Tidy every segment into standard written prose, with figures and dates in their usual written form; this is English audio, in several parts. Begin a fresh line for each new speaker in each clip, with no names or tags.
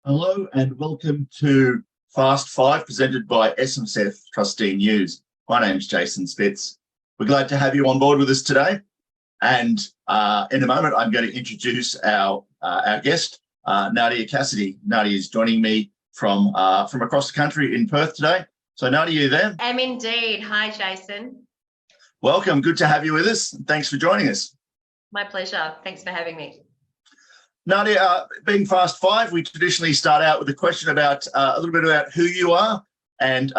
Hello and welcome to Fast 5 presented by SMSF Trustee News. My name is Jason Spitz. We're glad to have you on board with us today. And in a moment, I'm going to introduce our guest, Nadia Cassidy. Nadia is joining me from across the country in Perth today. So Nadia, are you there?
I'm indeed. Hi, Jason.
Welcome. Good to have you with us. Thanks for joining us.
My pleasure. Thanks for having me.
Nadia, being Fast 5, we traditionally start out with a question about a little bit about who you are and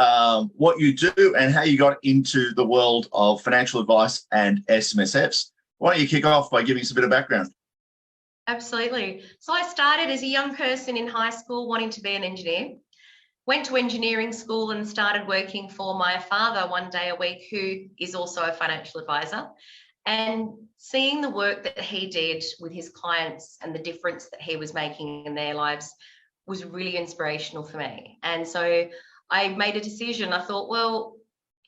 what you do and how you got into the world of financial advice and SMSFs. Why don't you kick off by giving us a bit of background?
Absolutely. So I started as a young person in high school wanting to be an engineer. Went to engineering school and started working for my father one day a week, who is also a financial advisor. And seeing the work that he did with his clients and the difference that he was making in their lives was really inspirational for me. And so I made a decision. I thought, well,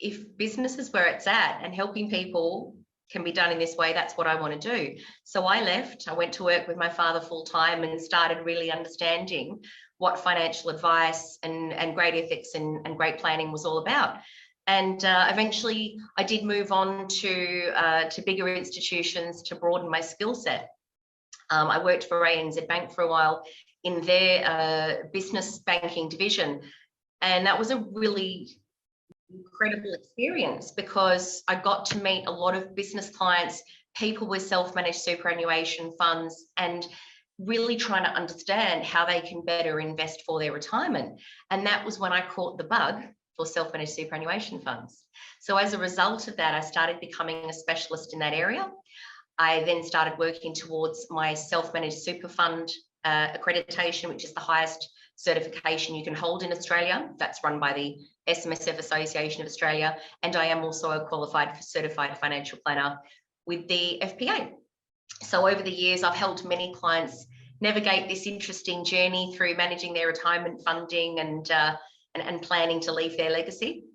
if business is where it's at and helping people can be done in this way, that's what I want to do. So I left. I went to work with my father full time and started really understanding what financial advice and great ethics and great planning was all about. And eventually I did move on to bigger institutions to broaden my skill set. I worked for ANZ Bank for a while in their business banking division. And that was a really incredible experience because I got to meet a lot of business clients, people with self-managed superannuation funds, and really trying to understand how they can better invest for their retirement. And that was when I caught the bug for self-managed superannuation funds. So as a result of that, I started becoming a specialist in that area. I then started working towards my self-managed super fund accreditation, which is the highest certification you can hold in Australia. That's run by the SMSF Association of Australia. And I am also a qualified certified financial planner with the FPA. So over the years, I've helped many clients navigate this interesting journey through managing their retirement funding and planning to leave their legacy.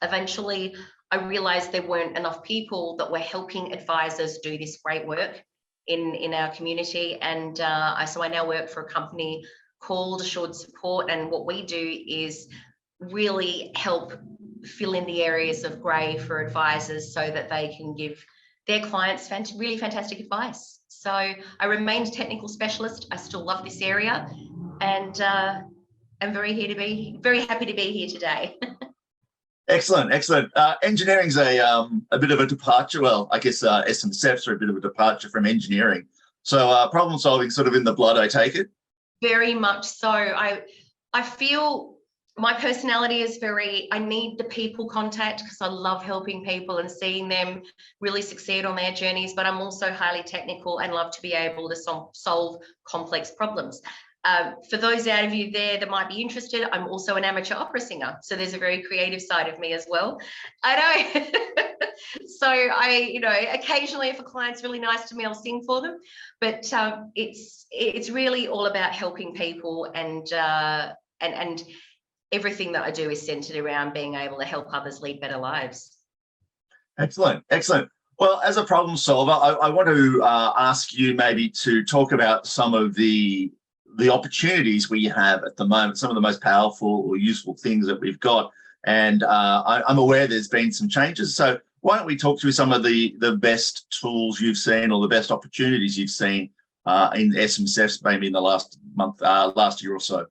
Eventually, I realized there weren't enough people that were helping advisors do this great work in our community. And so I now work for a company called Assured Support. And what we do is really help fill in the areas of grey for advisors so that they can give their clients really fantastic advice. So I remained a technical specialist. I still love this area. And I'm very happy to be here today.
Excellent. Engineering's a bit of a departure. Well, I guess SMSFs are a bit of a departure from engineering. So problem solving sort of in the blood, I take it?
Very much so. I feel my personality is I need the people contact because I love helping people and seeing them really succeed on their journeys, but I'm also highly technical and love to be able to solve complex problems. For those out of you there that might be interested, I'm also an amateur opera singer. So there's a very creative side of me as well. I know. So occasionally if a client's really nice to me, I'll sing for them. But it's really all about helping people and everything that I do is centered around being able to help others lead better lives.
Excellent. Well, as a problem solver, I want to ask you maybe to talk about some of the opportunities we have at the moment, some of the most powerful or useful things that we've got. And I'm aware there's been some changes. So why don't we talk through some of the best tools you've seen or the best opportunities you've seen in SMSFs maybe in the last year or so?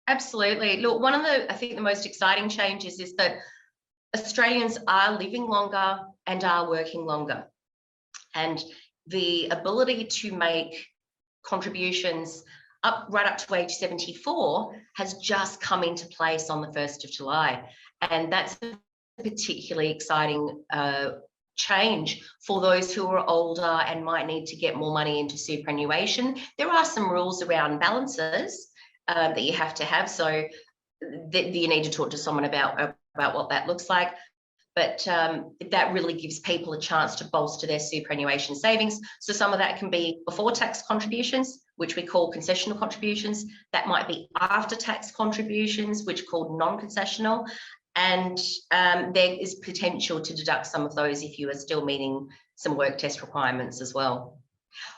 Absolutely. Look, one of I think the most exciting changes is that Australians are living longer and are working longer. And the ability to make contributions right up to age 74 has just come into place on the 1st of July. And that's a particularly exciting change for those who are older and might need to get more money into superannuation. There are some rules around balances that you have to have, so that you need to talk to someone about what that looks like. But that really gives people a chance to bolster their superannuation savings. So some of that can be before tax contributions, which we call concessional contributions. That might be after tax contributions, which are called non-concessional. And there is potential to deduct some of those if you are still meeting some work test requirements as well.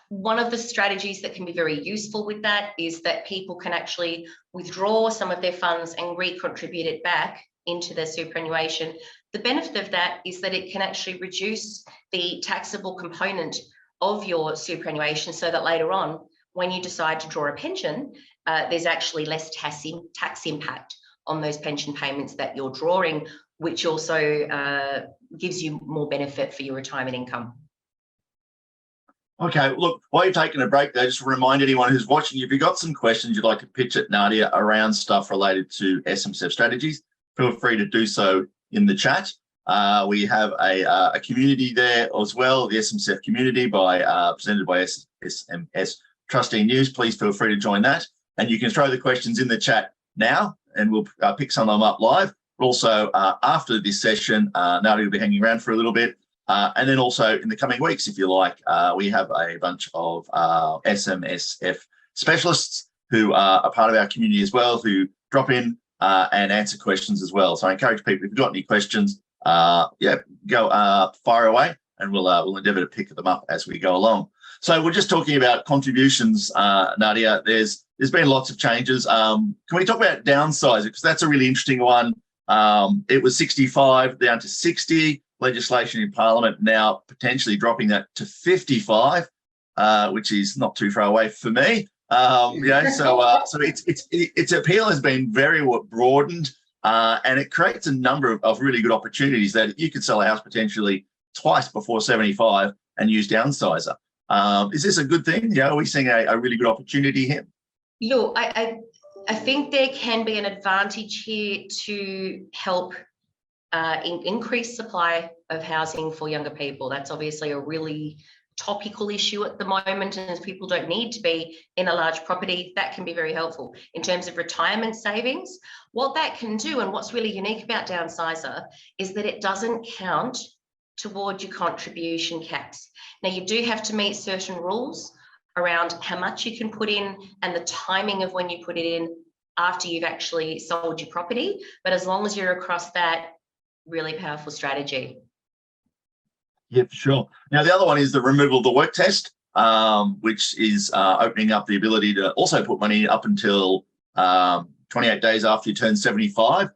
One of the strategies that can be very useful with that is that people can actually withdraw some of their funds and recontribute it back into their superannuation. The benefit of that is that it can actually reduce the taxable component of your superannuation, so that later on, when you decide to draw a pension, there's actually less tax impact on those pension payments that you're drawing, which also gives you more benefit for your retirement income.
Okay, look, while you're taking a break there, just remind anyone who's watching, if you've got some questions you'd like to pitch at Nadia around stuff related to SMSF strategies, feel free to do so in the chat. We have a community there as well, the SMSF community presented by SMS Trustee News. Please feel free to join that. And you can throw the questions in the chat now and we'll pick some of them up live. But also after this session, Nadia will be hanging around for a little bit. And then also in the coming weeks, if you like, we have a bunch of SMSF specialists who are a part of our community as well, who drop in and answer questions as well. So I encourage people, if you've got any questions, go fire away and we'll endeavour to pick them up as we go along. So we're just talking about contributions, Nadia. There's been lots of changes. Can we talk about downsizing? Because that's a really interesting one. It was 65 down to 60. Legislation in Parliament now potentially dropping that to 55, which is not too far away for me. So its appeal has been very broadened, and it creates a number of really good opportunities that you could sell a house potentially twice before 75 and use downsizer. Is this a good thing? Are we seeing a really good opportunity here?
Look, I think there can be an advantage here to help increase supply of housing for younger people. That's obviously a really topical issue at the moment, and as people don't need to be in a large property, that can be very helpful. In terms of retirement savings, what that can do, and what's really unique about downsizer, is that it doesn't count toward your contribution caps. Now, you do have to meet certain rules around how much you can put in and the timing of when you put it in after you've actually sold your property, but as long as you're across that, really powerful strategy.
Yeah, for sure. Now, the other one is the removal of the work test, which is opening up the ability to also put money up until 28 days after you turn 75.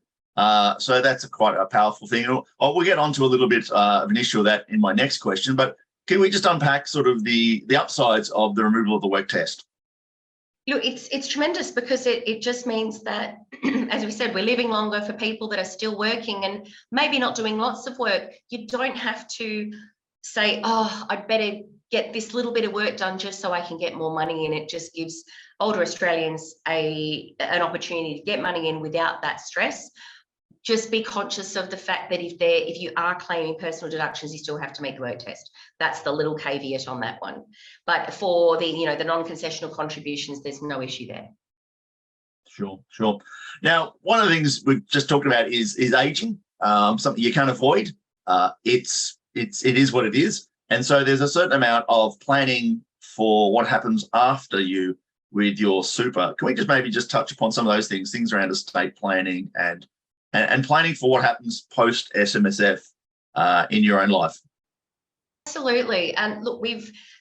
So that's quite a powerful thing. We'll get onto a little bit of an issue of that in my next question, but can we just unpack sort of the upsides of the removal of the work test?
Look, it's tremendous because it just means that, as we said, we're living longer for people that are still working and maybe not doing lots of work. You don't have to say, oh, I'd better get this little bit of work done just so I can get more money in. It just gives older Australians an opportunity to get money in without that stress. Just be conscious of the fact that if you are claiming personal deductions, you still have to make the work test. That's the little caveat on that one. But for the non-concessional contributions, there's no issue there.
Sure. Now, one of the things we've just talked about is aging, something you can't avoid. It is what it is. And so there's a certain amount of planning for what happens after you with your super. Can we maybe touch upon some of those things around estate planning and planning for what happens post SMSF in your own life?
Absolutely. And look,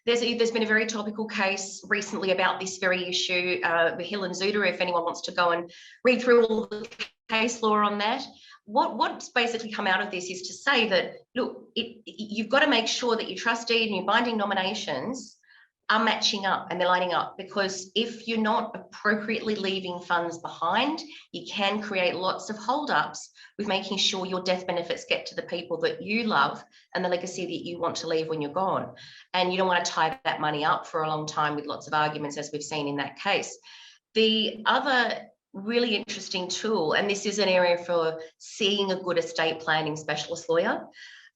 there's been a very topical case recently about this very issue, Hill and Zuda, if anyone wants to go and read through all the case law on that. What's basically come out of this is to say that, look, you've got to make sure that your trustee and your binding nominations are matching up and they're lining up, because if you're not appropriately leaving funds behind, you can create lots of holdups with making sure your death benefits get to the people that you love and the legacy that you want to leave when you're gone. And you don't want to tie that money up for a long time with lots of arguments, as we've seen in that case. The other really interesting tool, and this is an area for seeing a good estate planning specialist lawyer,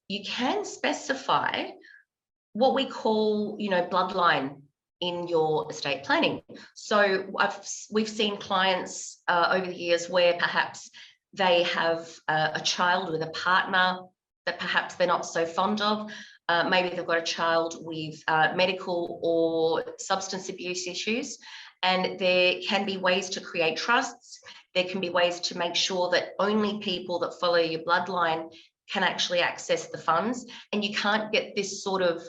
you can specify what we call, bloodline in your estate planning. So we've seen clients over the years where perhaps they have a child with a partner that perhaps they're not so fond of. Maybe they've got a child with medical or substance abuse issues, and there can be ways to create trusts. There can be ways to make sure that only people that follow your bloodline can actually access the funds, and you can't get this sort of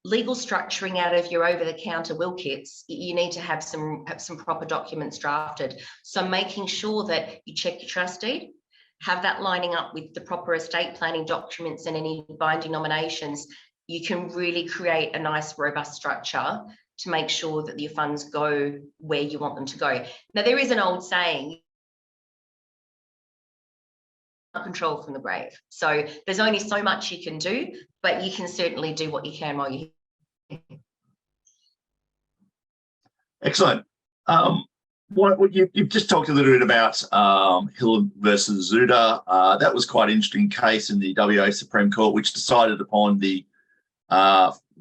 legal structuring out of your over-the-counter will kits, you need to have some proper documents drafted. So making sure that you check your trust deed, have that lining up with the proper estate planning documents and any binding nominations, you can really create a nice, robust structure to make sure that your funds go where you want them to go. Now, there is an old saying, control from the grave. So there's only so much you can do, but you can certainly do what you can while you're here.
Excellent. You've just talked a little bit about Hill versus Zuda. That was quite an interesting case in the WA Supreme Court, which decided upon the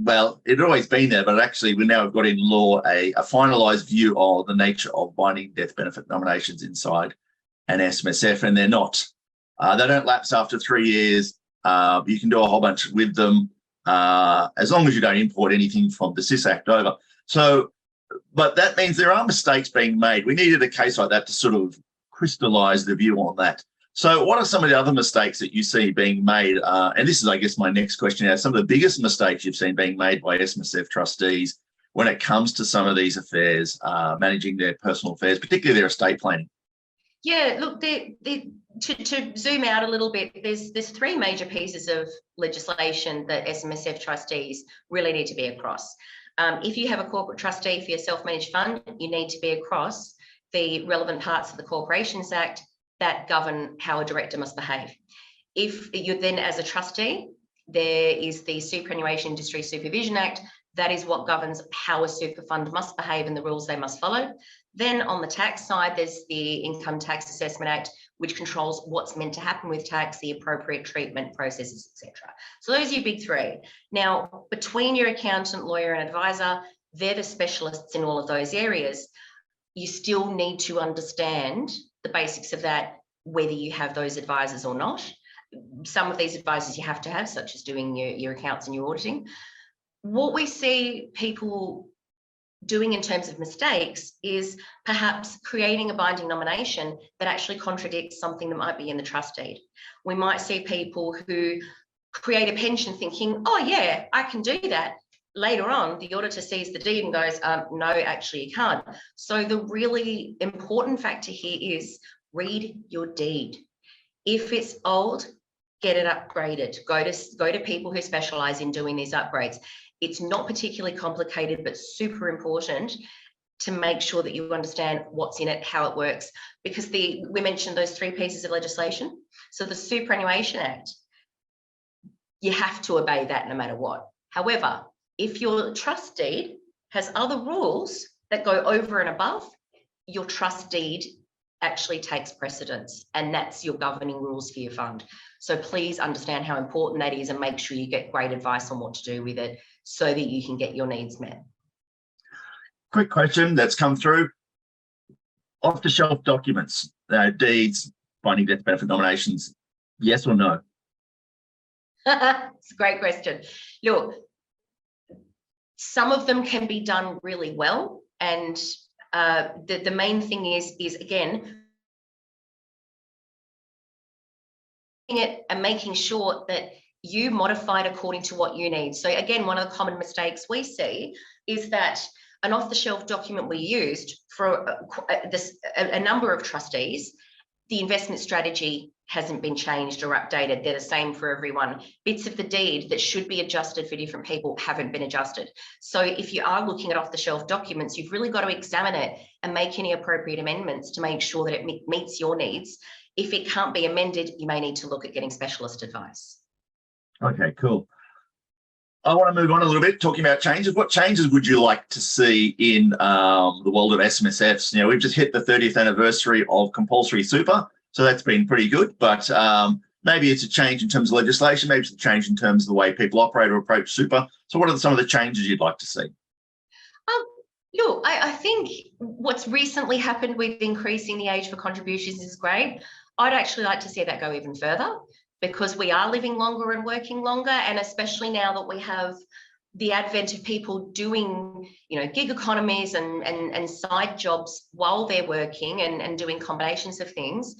well, it had always been there, but actually we now have got in law a finalised view of the nature of binding death benefit nominations inside an SMSF, and they're not. They don't lapse after 3 years. You can do a whole bunch with them as long as you don't import anything from the SIS Act over. So, but that means there are mistakes being made. We needed a case like that to sort of crystallise the view on that. So what are some of the other mistakes that you see being made? And this is, I guess, my next question. Some of the biggest mistakes you've seen being made by SMSF trustees when it comes to some of these affairs, managing their personal affairs, particularly their estate planning?
Yeah, look, to zoom out a little bit, there's three major pieces of legislation that SMSF trustees really need to be across. If you have a corporate trustee for your self-managed fund, you need to be across the relevant parts of the Corporations Act that govern how a director must behave. If you're then as a trustee, there is the Superannuation Industry Supervision Act. That is what governs how a super fund must behave and the rules they must follow. Then on the tax side, there's the Income Tax Assessment Act, which controls what's meant to happen with tax, the appropriate treatment processes, etc. So those are your big three. Now, between your accountant, lawyer, and advisor, they're the specialists in all of those areas. You still need to understand the basics of that, whether you have those advisors or not. Some of these advisors you have to have, such as doing your accounts and your auditing. What we see people doing in terms of mistakes is perhaps creating a binding nomination that actually contradicts something that might be in the trust deed. We might see people who create a pension thinking, oh yeah, I can do that. Later on, the auditor sees the deed and goes, no, actually you can't. So the really important factor here is read your deed. If it's old, get it upgraded. Go to people who specialize in doing these upgrades. It's not particularly complicated, but super important to make sure that you understand what's in it, how it works, because we mentioned those three pieces of legislation. So the Superannuation Act, you have to obey that no matter what. However, if your trust deed has other rules that go over and above, your trust deed actually takes precedence, and that's your governing rules for your fund. So please understand how important that is and make sure you get great advice on what to do with it so that you can get your needs met.
Quick question that's come through. Off-the-shelf documents, deeds, binding death benefit nominations, yes or no?
It's a great question. Look, some of them can be done really well, and the main thing is again, it and making sure that you modify it according to what you need. So again, one of the common mistakes we see is that an off-the-shelf document we used for a number of trustees, the investment strategy hasn't been changed or updated. They're the same for everyone. Bits of the deed that should be adjusted for different people haven't been adjusted. So if you are looking at off-the-shelf documents, you've really got to examine it and make any appropriate amendments to make sure that it meets your needs. If it can't be amended, you may need to look at getting specialist advice.
Okay, cool. I want to move on a little bit, talking about changes. What changes would you like to see in the world of SMSFs? You know, we've just hit the 30th anniversary of compulsory super, so that's been pretty good. But maybe it's a change in terms of legislation, maybe it's a change in terms of the way people operate or approach super. So what are some of the changes you'd like to see?
Look, I think what's recently happened with increasing the age for contributions is great. I'd actually like to see that go even further, because we are living longer and working longer, and especially now that we have the advent of people doing, gig economies and side jobs while they're working and doing combinations of things.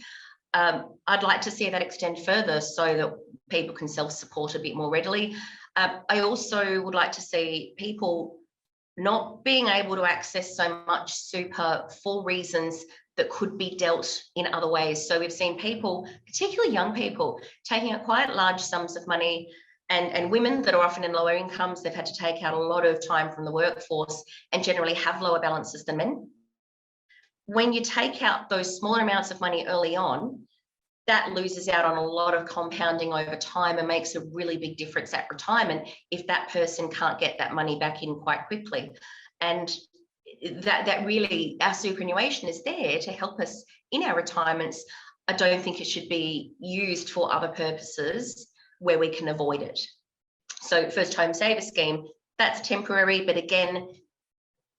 I'd like to see that extend further so that people can self-support a bit more readily. I also would like to see people not being able to access so much super for reasons that could be dealt in other ways. So we've seen people, particularly young people, taking out quite large sums of money, and women that are often in lower incomes, they've had to take out a lot of time from the workforce and generally have lower balances than men. When you take out those smaller amounts of money early on, that loses out on a lot of compounding over time and makes a really big difference at retirement if that person can't get that money back in quite quickly. And that really, our superannuation is there to help us in our retirements. I don't think it should be used for other purposes where we can avoid it. So first home saver scheme, that's temporary, but again,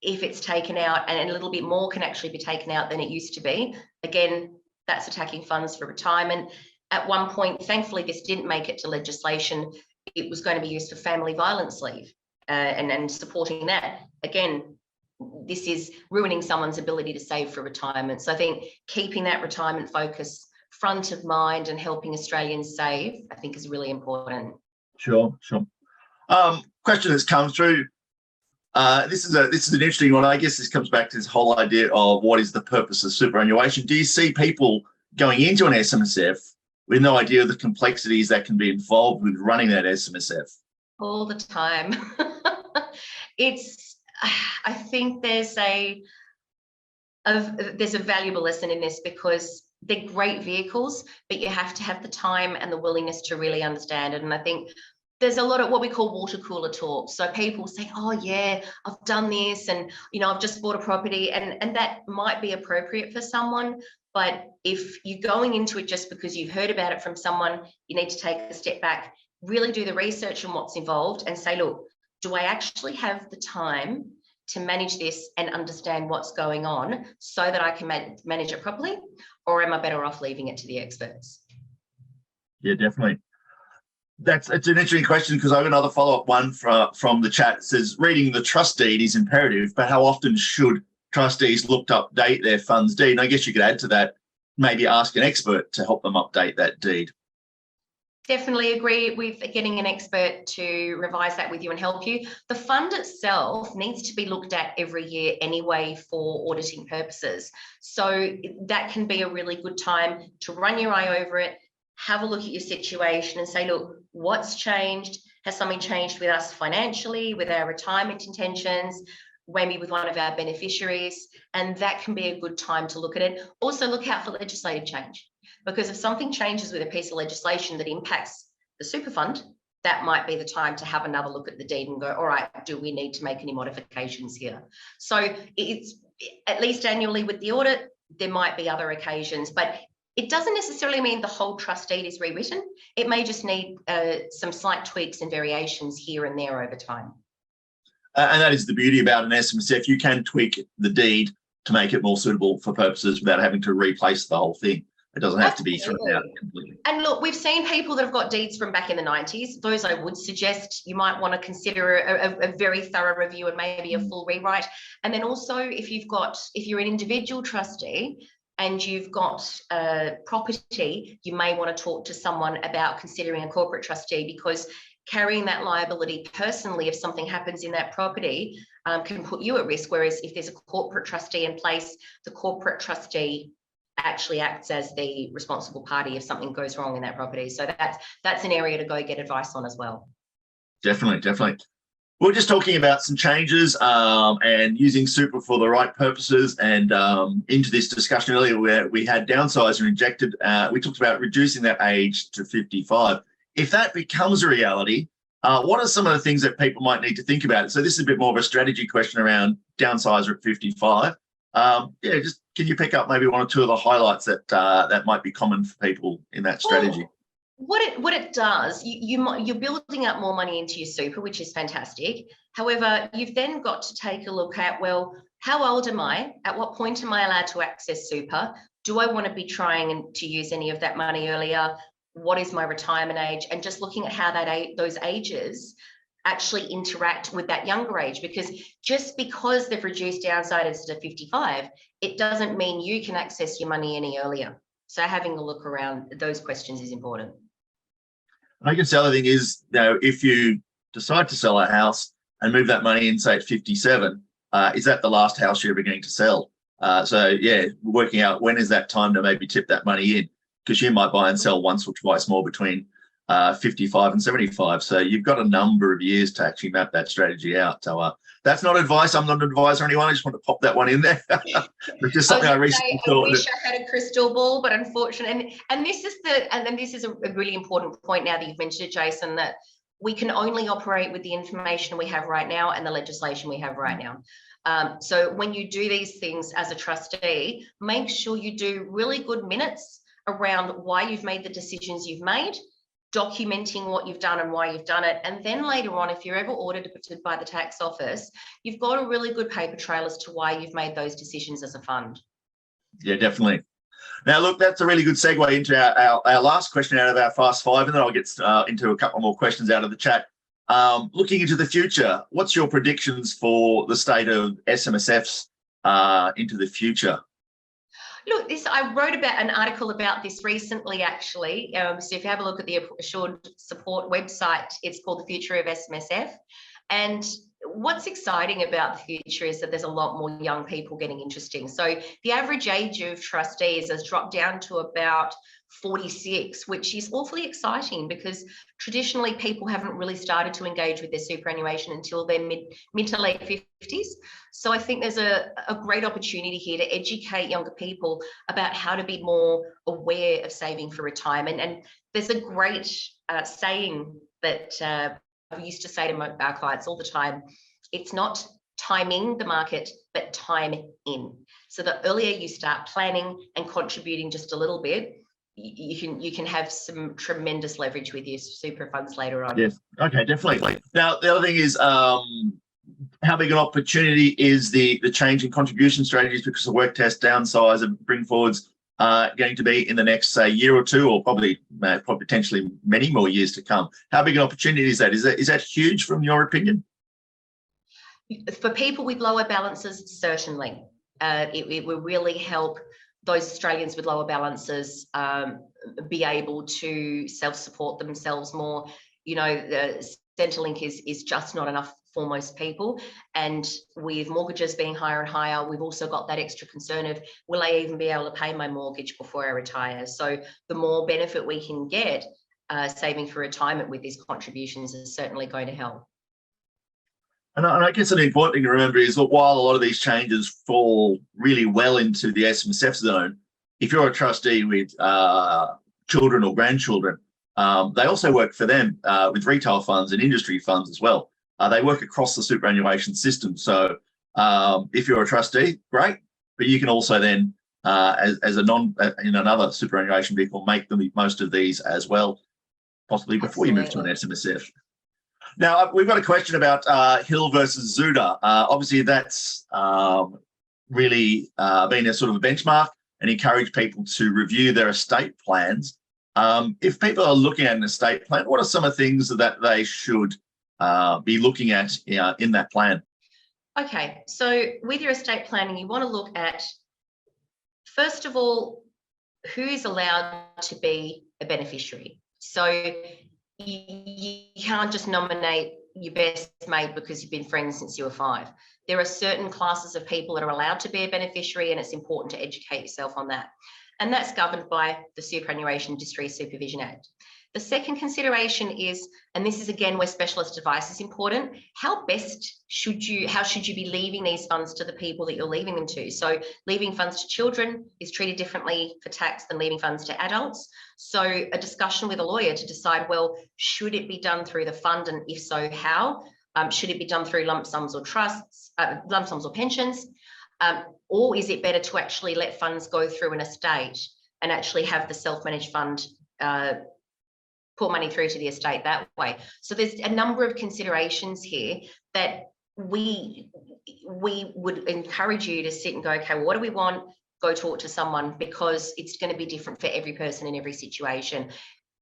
if it's taken out, and a little bit more can actually be taken out than it used to be, again, that's attacking funds for retirement. At one point, thankfully, this didn't make it to legislation. It was going to be used for family violence leave and supporting that. Again, this is ruining someone's ability to save for retirement. So I think keeping that retirement focus front of mind and helping Australians save, I think, is really important.
Sure. Question that's come through. This is an interesting one. I guess this comes back to this whole idea of what is the purpose of superannuation. Do you see people going into an SMSF with no idea of the complexities that can be involved with running that SMSF?
All the time. I think there's a valuable lesson in this, because they're great vehicles, but you have to have the time and the willingness to really understand it. And I think there's a lot of what we call water cooler talk. So people say, oh yeah, I've done this, and I've just bought a property, and that might be appropriate for someone. But if you're going into it just because you've heard about it from someone, you need to take a step back, really do the research on what's involved and say, look, do I actually have the time to manage this and understand what's going on so that I can manage it properly, or am I better off leaving it to the experts?
Yeah, definitely. It's an interesting question, because I have another follow-up one from the chat. It says, reading the trust deed is imperative, but how often should trustees look to update their funds deed? And I guess you could add to that, maybe ask an expert to help them update that deed.
Definitely agree with getting an expert to revise that with you and help you. The fund itself needs to be looked at every year anyway for auditing purposes. So that can be a really good time to run your eye over it, have a look at your situation and say, look, what's changed? Has something changed with us financially, with our retirement intentions, maybe with one of our beneficiaries? And that can be a good time to look at it. Also look out for legislative change, because if something changes with a piece of legislation that impacts the super fund, that might be the time to have another look at the deed and go, all right, do we need to make any modifications here? So it's at least annually with the audit. There might be other occasions, but it doesn't necessarily mean the whole trust deed is rewritten. It may just need some slight tweaks and variations here and there over time.
And that is the beauty about an SMSF. You can tweak the deed to make it more suitable for purposes without having to replace the whole thing. It doesn't have to be thrown out completely.
And look, we've seen people that have got deeds from back in the 90s. Those I would suggest you might want to consider a very thorough review and maybe a full rewrite. And then also, if you're an individual trustee and you've got property, you may want to talk to someone about considering a corporate trustee, because carrying that liability personally if something happens in that property can put you at risk. Whereas if there's a corporate trustee in place, the corporate trustee actually acts as the responsible party if something goes wrong in that property. So that's an area to go get advice on as well.
Definitely. We're just talking about some changes and using super for the right purposes. And into this discussion earlier where we had downsizer injected, we talked about reducing that age to 55. If that becomes a reality, what are some of the things that people might need to think about? So this is a bit more of a strategy question around downsizer at 55. Just can you pick up maybe one or two of the highlights that might be common for people in that strategy?
What it does, you're building up more money into your super, which is fantastic. However, you've then got to take a look at, well, how old am I? At what point am I allowed to access super? Do I want to be trying to use any of that money earlier? What is my retirement age? And just looking at how those ages actually interact with that younger age, because just because they've reduced downsizers to 55, it doesn't mean you can access your money any earlier. So having a look around those questions is important.
I guess the other thing is, if you decide to sell a house and move that money in, say at 57, is that the last house you're ever going to sell? So yeah, working out when is that time to maybe tip that money in, because you might buy and sell once or twice more between 55 and 75. So you've got a number of years to actually map that strategy out. So that's not advice. I'm not an advisor or anyone. I just want to pop that one in there. It's just something I recently thought.
I wish I had a crystal ball, but unfortunately, and this is a really important point now that you've mentioned it, Jason, that we can only operate with the information we have right now and the legislation we have right now. So when you do these things as a trustee, make sure you do really good minutes around why you've made the decisions you've made, documenting what you've done and why you've done it. And then later on, if you're ever audited by the tax office, you've got a really good paper trail as to why you've made those decisions as a fund.
Yeah, definitely. Now, look, that's a really good segue into our last question out of our Fast Five, and then I'll get into a couple more questions out of the chat. Looking into the future, what's your predictions for the state of SMSFs into the future?
Look, I wrote about an article about this recently, actually. So if you have a look at the Assured Support website, it's called The Future of SMSF. And what's exciting about the future is that there's a lot more young people getting interesting. So the average age of trustees has dropped down to about 46, which is awfully exciting because traditionally people haven't really started to engage with their superannuation until their mid to late 50s. So I think there's a great opportunity here to educate younger people about how to be more aware of saving for retirement. And there's a great saying that I used to say to our clients all the time: it's not timing the market, but time in. So the earlier you start planning and contributing just a little bit, you can have some tremendous leverage with your super funds later on.
Yes. Okay, definitely. Now, the other thing is how big an opportunity is the change in contribution strategies because of work test, downsize, and bring forwards going to be in the next, say, year or two, or probably potentially many more years to come? How big an opportunity is that? Is that huge from your opinion?
For people with lower balances, certainly. It will really help those Australians with lower balances be able to self-support themselves more. You know, the Centrelink is just not enough for most people. And with mortgages being higher and higher, we've also got that extra concern of, will I even be able to pay my mortgage before I retire? So the more benefit we can get saving for retirement with these contributions is certainly going to help.
And I guess an important thing to remember is that while a lot of these changes fall really well into the SMSF zone, if you're a trustee with children or grandchildren, they also work for them with retail funds and industry funds as well. They work across the superannuation system. So if you're a trustee, great, but you can also then, as in another superannuation vehicle, make the most of these as well, possibly before you move to an SMSF. Now, we've got a question about Hill versus Zuda. Obviously, that's really been a sort of a benchmark and encourage people to review their estate plans. If people are looking at an estate plan, what are some of the things that they should be looking at in that plan?
Okay, so with your estate planning, you want to look at, first of all, who is allowed to be a beneficiary. So you can't just nominate your best mate because you've been friends since you were 5. There are certain classes of people that are allowed to be a beneficiary, and it's important to educate yourself on that. And that's governed by the Superannuation Industry Supervision Act. The second consideration is, and this is again where specialist advice is important, how should you be leaving these funds to the people that you're leaving them to? So leaving funds to children is treated differently for tax than leaving funds to adults. So a discussion with a lawyer to decide, well, should it be done through the fund, and if so, how? Should it be done through lump sums or trusts, lump sums or pensions? Or is it better to actually let funds go through an estate and actually have the self-managed fund put money through to the estate that way? So there's a number of considerations here that we would encourage you to sit and go, okay, well, what do we want? Go talk to someone, because it's going to be different for every person in every situation.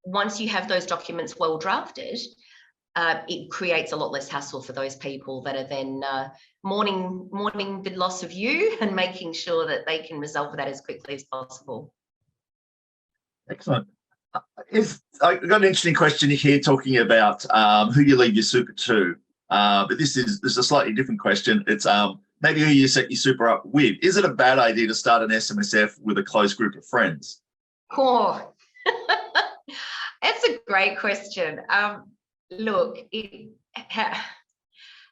Once you have those documents well drafted, it creates a lot less hassle for those people that are then mourning the loss of you and making sure that they can resolve that as quickly as possible.
Excellent. I got an interesting question here talking about who you leave your super to, but this is a slightly different question. It's maybe who you set your super up with. Is it a bad idea to start an SMSF with a close group of friends?
Oh, that's a great question. Look,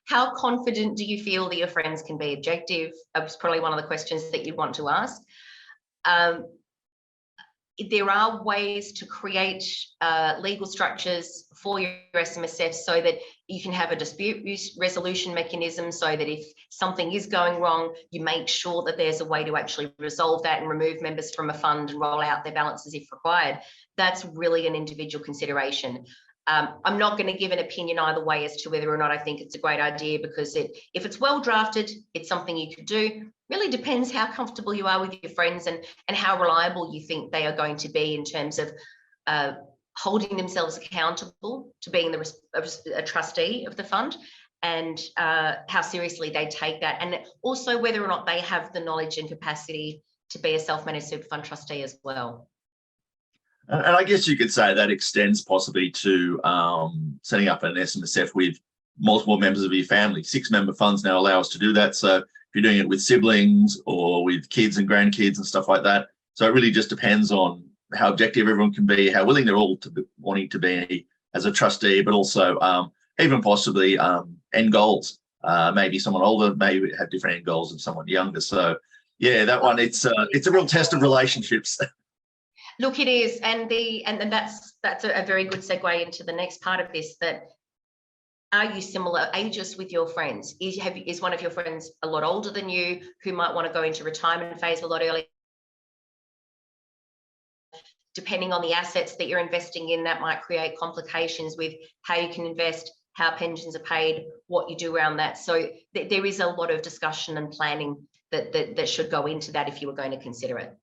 how confident do you feel that your friends can be objective? It's probably one of the questions that you want to ask. There are ways to create legal structures for your SMSF so that you can have a dispute resolution mechanism, so that if something is going wrong, you make sure that there's a way to actually resolve that and remove members from a fund and roll out their balances if required. That's really an individual consideration. I'm not going to give an opinion either way as to whether or not I think it's a great idea, because if it's well drafted, it's something you could do. Really depends how comfortable you are with your friends and how reliable you think they are going to be in terms of holding themselves accountable to being a trustee of the fund, and how seriously they take that, and also whether or not they have the knowledge and capacity to be a self-managed super fund trustee as well.
And I guess you could say that extends possibly to setting up an SMSF with multiple members of your family. 6-member funds now allow us to do that. So if you're doing it with siblings or with kids and grandkids and stuff like that. So it really just depends on how objective everyone can be, how willing they're all to be, wanting to be as a trustee, but also even possibly end goals. Maybe someone older may have different end goals than someone younger. So yeah, that one, it's a real test of relationships.
Look, it is, and that's a very good segue into the next part of this. That are you similar ages with your friends? Is one of your friends a lot older than you, who might want to go into retirement phase a lot earlier? Depending on the assets that you're investing in, that might create complications with how you can invest, how pensions are paid, what you do around that. So there is a lot of discussion and planning that should go into that if you were going to consider it.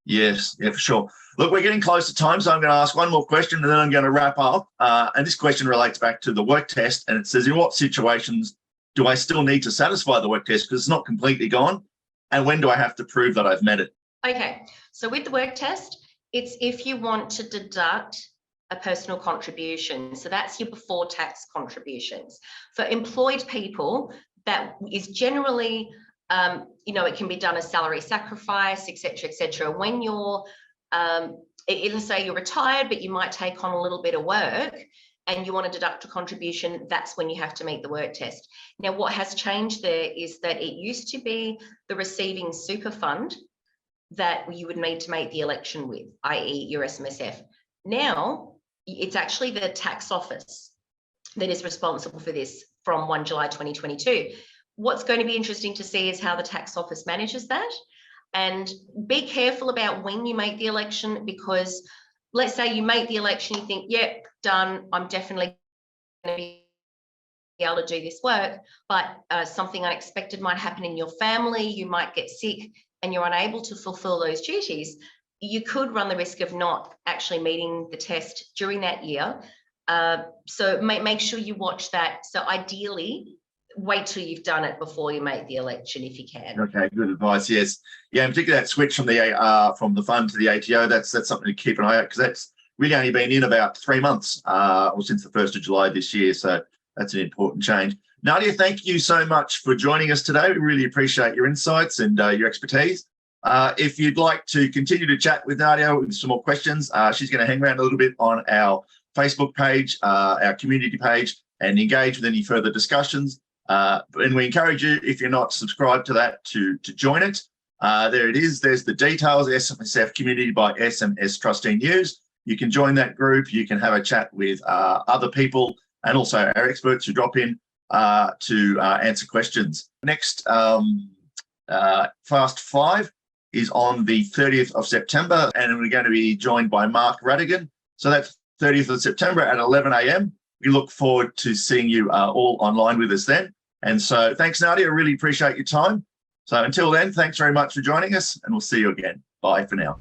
Yes, yeah, for sure. Look, we're getting close to time, so I'm going to ask one more question and then I'm going to wrap up. And this question relates back to the work test, and it says, in what situations do I still need to satisfy the work test because it's not completely gone? And when do I have to prove that I've met it?
Okay, so with the work test, it's if you want to deduct a personal contribution. So that's your before tax contributions. For employed people, that is generally it can be done as salary sacrifice, etc., etc. When you're, let's say you're retired, but you might take on a little bit of work and you want to deduct a contribution, that's when you have to meet the work test. Now, what has changed there is that it used to be the receiving super fund that you would need to make the election with, i.e. your SMSF. Now, it's actually the tax office that is responsible for this from 1 July 2022. What's going to be interesting to see is how the tax office manages that. And be careful about when you make the election, because let's say you make the election, you think, yeah, done, I'm definitely going to be able to do this work, but something unexpected might happen in your family, you might get sick and you're unable to fulfill those duties. You could run the risk of not actually meeting the test during that year. So make sure you watch that. So ideally, wait till you've done it before you make the election if you can.
Okay, good advice. Yes, yeah, in particular that switch from the fund to the ATO, that's something to keep an eye out, because that's really only been in about 3 months, or since the 1st of July this year. So that's an important change. Nadia, thank you so much for joining us today. We really appreciate your insights and your expertise. If you'd like to continue to chat with Nadia with some more questions, she's going to hang around a little bit on our Facebook page, our community page, and engage with any further discussions. And we encourage you, if you're not subscribed to that, to join it. There it is. There's the details, SMSF Community by SMS Trustee News. You can join that group. You can have a chat with other people and also our experts who drop in to answer questions. Next, Fast 5 is on the 30th of September, and we're going to be joined by Mark Radigan. So that's 30th of September at 11 a.m. We look forward to seeing you all online with us then. And so thanks, Nadia. I really appreciate your time. So until then, thanks very much for joining us, and we'll see you again. Bye for now.